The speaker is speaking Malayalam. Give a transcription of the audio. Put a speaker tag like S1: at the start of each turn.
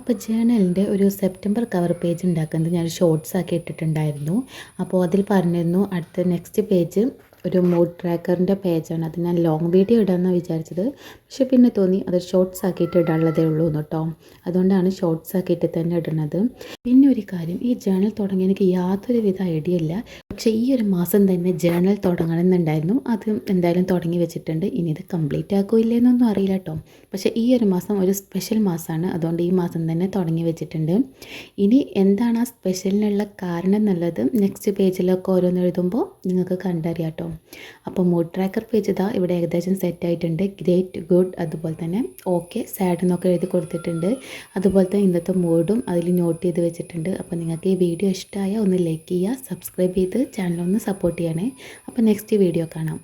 S1: അപ്പോൾ ജേണലിൻ്റെ ഒരു സെപ്റ്റംബർ കവർ പേജ് ഉണ്ടാക്കുന്നത് ഞാൻ ഷോർട്സ് ആക്കി ഇട്ടിട്ടുണ്ടായിരുന്നു. അപ്പോൾ അതിൽ പറഞ്ഞിരുന്നു അടുത്ത നെക്സ്റ്റ് പേജ് ഒരു മൂഡ് ട്രാക്കറിൻ്റെ പേജാണ്. അത് ഞാൻ ലോങ് വീഡിയോ ഇടാമെന്നാണ് വിചാരിച്ചത്. പക്ഷെ പിന്നെ തോന്നി അത് ഷോർട്സ് ആക്കിയിട്ട് ഇടാനുള്ളതേ ഉള്ളൂ കേട്ടോ. അതുകൊണ്ടാണ് ഷോർട്സ് ആക്കിയിട്ട് തന്നെ ഇടുന്നത്. പിന്നെ ഒരു കാര്യം, ഈ ജേണൽ തുടങ്ങി എനിക്ക് യാതൊരുവിധ ഐഡിയ ഇല്ല. പക്ഷേ ഈ ഒരു മാസം തന്നെ ജേണൽ തുടങ്ങണമെന്നുണ്ടായിരുന്നു. അത് എന്തായാലും തുടങ്ങി വെച്ചിട്ടുണ്ട്. ഇനി ഇത് കംപ്ലീറ്റ് ആക്കുമോ ഇല്ലേന്നൊന്നും അറിയില്ല കേട്ടോ. പക്ഷേ ഈ ഒരു മാസം ഒരു സ്പെഷ്യൽ മാസമാണ്. അതുകൊണ്ട് ഈ മാസം തന്നെ തുടങ്ങി വെച്ചിട്ടുണ്ട്. ഇനി എന്താണ് ആ സ്പെഷ്യലിനുള്ള കാരണം എന്നുള്ളത് നെക്സ്റ്റ് പേജിലൊക്കെ ഓരോന്ന് എഴുതുമ്പോൾ നിങ്ങൾക്ക് കണ്ടറിയാം കേട്ടോ. അപ്പോൾ മൂഡ് ട്രാക്കർ പേജ് ഇതാ ഇവിടെ ഏകദേശം സെറ്റ് ആയിട്ടുണ്ട്. ഗ്രേറ്റ്, ഗുഡ്, അതുപോലെ തന്നെ ഓക്കെ, സാഡ് എന്നൊക്കെ എഴുതി കൊടുത്തിട്ടുണ്ട്. അതുപോലെ തന്നെ ഇന്നത്തെ മൂഡും അതിൽ നോട്ട് ചെയ്ത് വെച്ചിട്ടുണ്ട്. അപ്പോൾ നിങ്ങൾക്ക് ഈ വീഡിയോ ഇഷ്ടമായ ഒന്ന് ലൈക്ക് ചെയ്യുക, സബ്സ്ക്രൈബ് ചെയ്ത് ചാനലൊന്ന് സപ്പോർട്ട് ചെയ്യണേ. അപ്പോൾ നെക്സ്റ്റ് വീഡിയോ കാണാം.